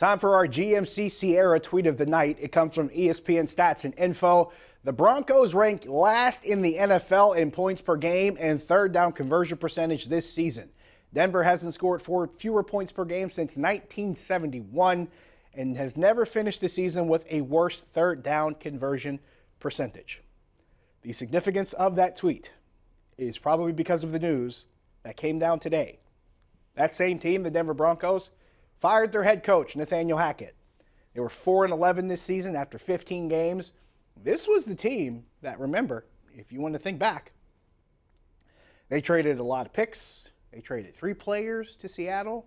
Time for our GMC Sierra tweet of the night. It comes from ESPN Stats and Info. The Broncos rank last in the NFL in points per game and third down conversion percentage this season. Denver hasn't scored fewer points per game since 1971 and has never finished the season with a worse third down conversion percentage. The significance of that tweet is probably because of the news that came down today. That same team, the Denver Broncos, fired their head coach, Nathaniel Hackett. They were 4-11 this season after 15 games. This was the team that, remember, if you want to think back, they traded a lot of picks. They traded 3 players to Seattle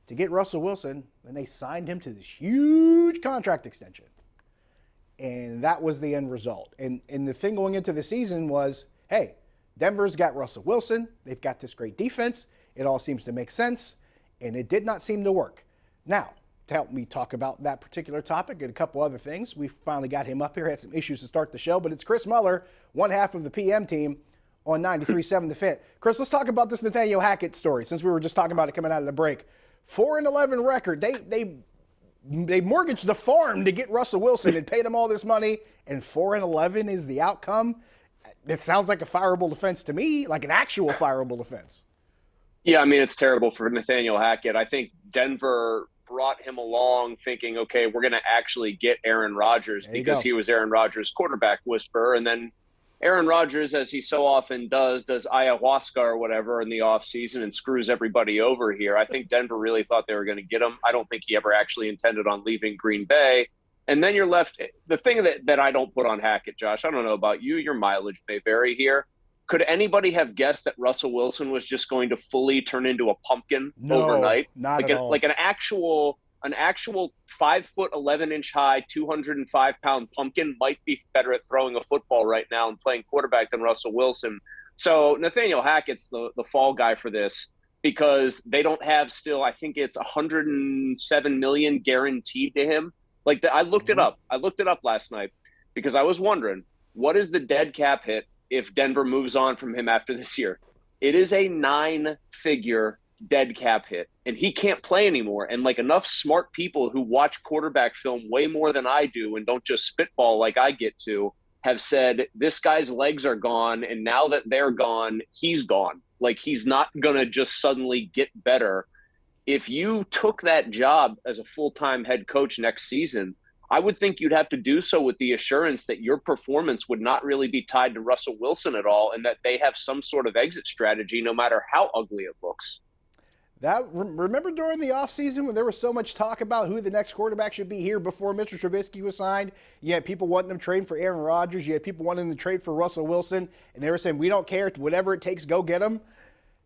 to get Russell Wilson. Then they signed him to this huge contract extension. And that was the end result. And the thing going into the season was, hey, Denver's got Russell Wilson. They've got this great defense. It all seems to make sense. And it did not seem to work. Now, to help me talk about that particular topic and a couple other things, we finally got him up here. Had some issues to start the show, but it's Chris Mueller, one half of the PM team on 93.7 The Fit. Chris, let's talk about this Nathaniel Hackett story, since we were just talking about it coming out of the break. 4-11 record. They mortgaged the farm to get Russell Wilson and paid him all this money, and 4-11 is the outcome. It sounds like a fireable offense to me, like an actual fireable offense. Yeah, I mean, it's terrible for Nathaniel Hackett. I think Denver brought him along thinking, okay, we're going to actually get Aaron Rodgers because he was Aaron Rodgers' quarterback whisperer. And then Aaron Rodgers, as he so often does ayahuasca or whatever in the offseason and screws everybody over here. I think Denver really thought they were going to get him. I don't think he ever actually intended on leaving Green Bay. And then you're left – the thing that I don't put on Hackett, Josh, I don't know about you. Your mileage may vary here. Could anybody have guessed that Russell Wilson was just going to fully turn into a pumpkin overnight? Not at all. Like an actual 5'11" high, 205-pound pumpkin might be better at throwing a football right now and playing quarterback than Russell Wilson. So Nathaniel Hackett's the fall guy for this because they don't have still, I think it's $107 million guaranteed to him. I looked it up. I looked it up last night because I was wondering, what is the dead cap hit if Denver moves on from him after this year? It is a 9-figure dead cap hit, and he can't play anymore. And enough smart people who watch quarterback film way more than I do and don't just spitball like I get to have said, this guy's legs are gone, and now that they're gone, he's gone. He's not going to just suddenly get better. If you took that job as a full-time head coach next season, I would think you'd have to do so with the assurance that your performance would not really be tied to Russell Wilson at all and that they have some sort of exit strategy no matter how ugly it looks. Remember during the offseason when there was so much talk about who the next quarterback should be here before Mr. Trubisky was signed? You had people wanting them to trade for Aaron Rodgers. You had people wanting them to trade for Russell Wilson. And they were saying, we don't care. Whatever it takes, go get him.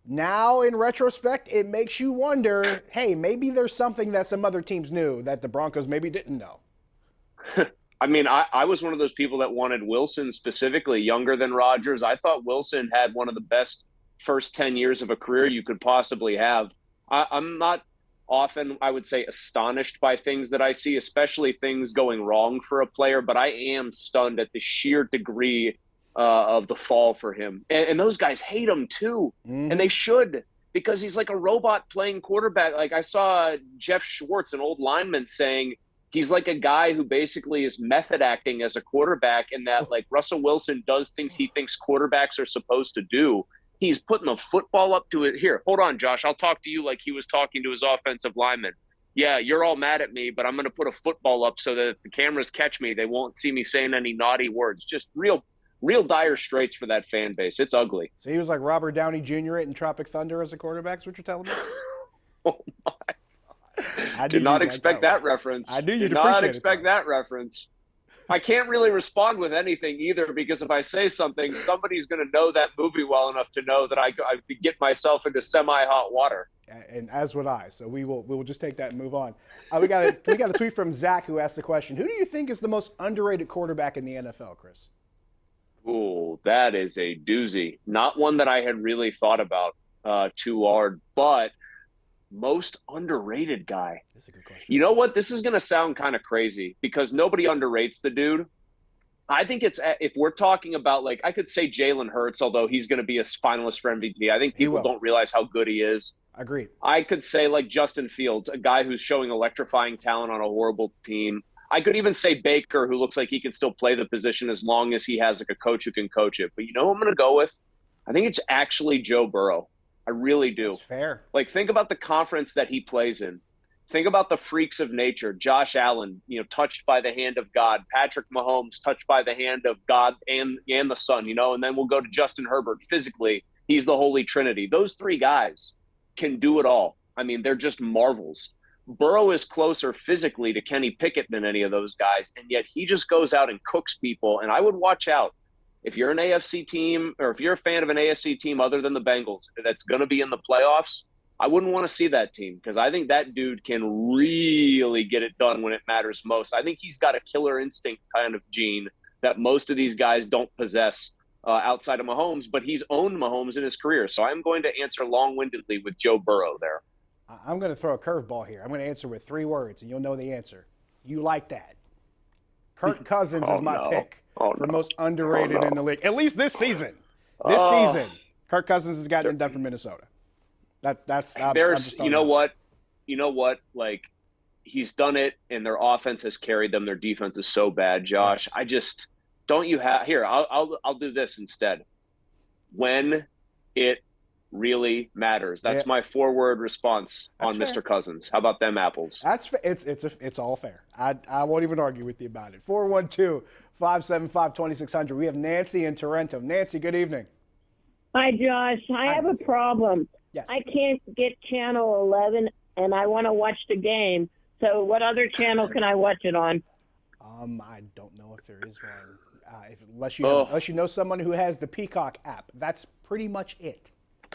Now, in retrospect, it makes you wonder, hey, maybe there's something that some other teams knew that the Broncos maybe didn't know. I mean, I was one of those people that wanted Wilson specifically younger than Rodgers. I thought Wilson had one of the best first 10 years of a career you could possibly have. I'm not often, I would say, astonished by things that I see, especially things going wrong for a player, but I am stunned at the sheer degree of the fall for him. And those guys hate him too, and they should, because he's like a robot playing quarterback. I saw Jeff Schwartz, an old lineman, saying he's like a guy who basically is method acting as a quarterback, and that Russell Wilson does things he thinks quarterbacks are supposed to do. He's putting the football up to it. Here, hold on, Josh. I'll talk to you like he was talking to his offensive lineman. Yeah, you're all mad at me, but I'm going to put a football up so that if the cameras catch me, they won't see me saying any naughty words. Just real dire straits for that fan base. It's ugly. So he was like Robert Downey Jr. in Tropic Thunder as a quarterback, is what you're telling me? Oh, my God. I did not expect that reference. I knew you'd did not expect that reference. I can't really respond with anything either, because if I say something, somebody's going to know that movie well enough to know that I could get myself into semi-hot water. And as would I. So we will just take that and move on. We got a tweet from Zach who asked the question, who do you think is the most underrated quarterback in the NFL, Chris? Ooh, that is a doozy. Not one that I had really thought about too hard, but most underrated guy. That's a good question. You know what? This is going to sound kind of crazy because nobody underrates the dude. I think it's if we're talking about like I could say Jalen Hurts, although he's going to be a finalist for MVP. I think He people will. don't realize how good he is. Agreed. I could say like Justin Fields, a guy who's showing electrifying talent on a horrible team. I could even say Baker, who looks like he can still play the position as long as he has like a coach who can coach it. But you know who I'm going to go with? I think it's actually Joe Burrow. I really That's do. fair. Like think about the conference that he plays in. Think about the freaks of nature. Josh Allen, touched by the hand of God. Patrick Mahomes, touched by the hand of God and the Son. And then we'll go to Justin Herbert. Physically, he's the Holy Trinity. Those three guys can do it all. I mean, they're just marvels. Burrow is closer physically to Kenny Pickett than any of those guys, and yet he just goes out and cooks people. And I would watch out if you're an AFC team or if you're a fan of an AFC team other than the Bengals that's going to be in the playoffs. I wouldn't want to see that team because I think that dude can really get it done when it matters most. I think he's got a killer instinct kind of gene that most of these guys don't possess outside of Mahomes, but he's owned Mahomes in his career. So I'm going to answer long-windedly with Joe Burrow there. I'm going to throw a curveball here. I'm going to answer with 3 words, and you'll know the answer. You like that. Kirk Cousins is my pick for most underrated in the league, at least this season. This season, Kirk Cousins has gotten it done for Minnesota. That's there's you know what, like he's done it, and their offense has carried them. Their defense is so bad, Josh. Yes. I just don't you have here. I'll do this instead. When it really matters. That's my 4-word response on fair. Mr. Cousins. How about them apples? It's all fair. I won't even argue with you about it. 412-575-2600. We have Nancy in Toronto. Nancy, good evening. Hi, Josh. I have a problem. Yes. I can't get channel 11, and I want to watch the game. So what other channel can I watch it on? I don't know if there is one. Unless you know someone who has the Peacock app. That's pretty much it.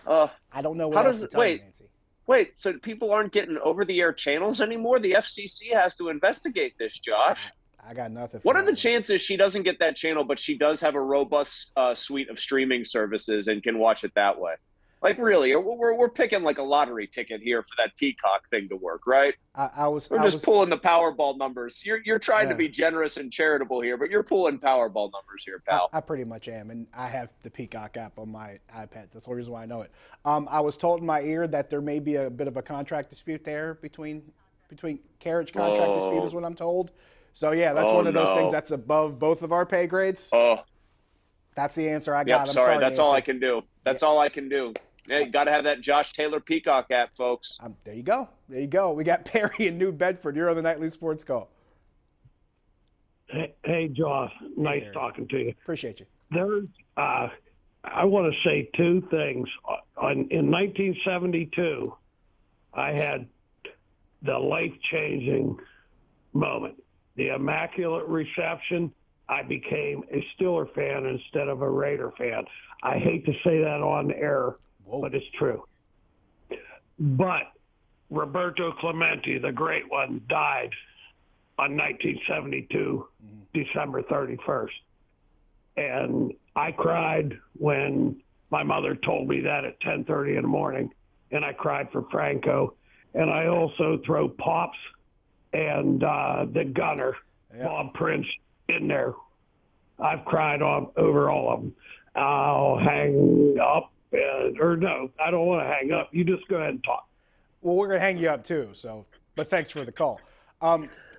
I don't know what else to tell you, Nancy. Wait, so people aren't getting over-the-air channels anymore? The FCC has to investigate this, Josh. I got nothing. What are the chances she doesn't get that channel, but she does have a robust suite of streaming services and can watch it that way? Like, really, we're picking like a lottery ticket here for that Peacock thing to work, right? We're just pulling the Powerball numbers. You're trying to be generous and charitable here, but you're pulling Powerball numbers here, pal. I pretty much am, and I have the Peacock app on my iPad. That's the reason why I know it. I was told in my ear that there may be a bit of a contract dispute there between carriage contract dispute is what I'm told. So, yeah, that's one of those things that's above both of our pay grades. That's the answer I got. Yep, I'm sorry, that's all I can do. That's all I can do. Yeah, you got to have that Josh Taylor Peacock app, folks. There you go. There you go. We got Perry in New Bedford. You're on the Nightly Sports Call. Hey Josh. Nice talking to you. Appreciate you. There's, I want to say 2 things. In 1972, I had the life-changing moment. The Immaculate Reception, I became a Steeler fan instead of a Raider fan. I hate to say that on air, but it's true. But Roberto Clemente, the great one, died on 1972, December 31st. And I cried when my mother told me that at 10:30 in the morning, and I cried for Franco. And I also throw Pops and the gunner, Bob Prince, in there. I've cried over all of them. I'll hang up. No, I don't want to hang up. You just go ahead and talk. Well, we're going to hang you up too, but thanks for the call.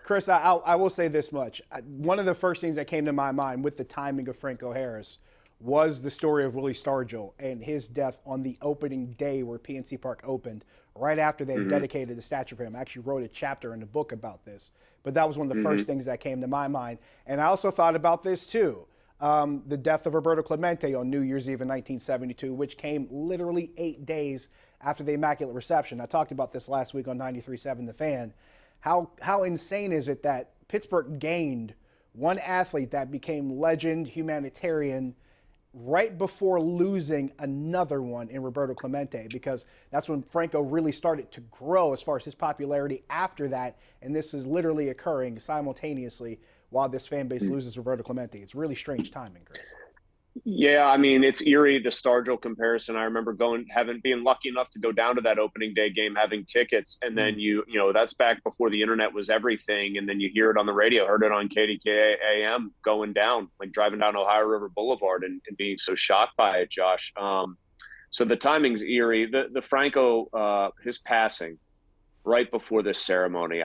Chris, I will say this much. One of the first things that came to my mind with the timing of Franco Harris was the story of Willie Stargell and his death on the opening day where PNC Park opened, right after they dedicated a statue for him. I actually wrote a chapter in the book about this, but that was one of the first things that came to my mind. And I also thought about this too. The death of Roberto Clemente on New Year's Eve in 1972, which came literally 8 days after the Immaculate Reception. I talked about this last week on 93.7 The Fan. How insane is it that Pittsburgh gained one athlete that became legend, humanitarian, right before losing another one in Roberto Clemente, because that's when Franco really started to grow as far as his popularity after that, and this is literally occurring simultaneously while this fan base loses Roberto Clemente. It's really strange timing, Chris. Yeah, I mean, it's eerie, the Stargell comparison. I remember being lucky enough to go down to that opening day game, having tickets, and then that's back before the internet was everything, and then you hear it on the radio, heard it on KDKA AM going down, like driving down Ohio River Boulevard, and being so shocked by it, Josh. So the timing's eerie. The Franco, his passing right before this ceremony.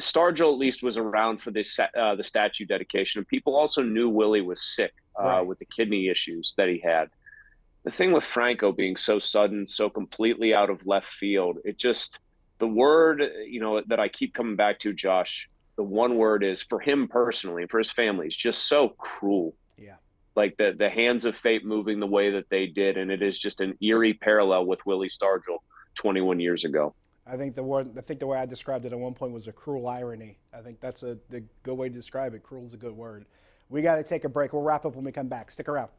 Stargell at least was around for this the statue dedication, and people also knew Willie was sick Right. with the kidney issues that he had. The thing with Franco being so sudden, so completely out of left field, it just the word that I keep coming back to, Josh. The one word is for him personally and for his family. It's just so cruel. Yeah. Like the hands of fate moving the way that they did, and it is just an eerie parallel with Willie Stargell 21 years ago. I think the way I described it at one point was a cruel irony. I think that's the good way to describe it. Cruel is a good word. We got to take a break. We'll wrap up when we come back. Stick around.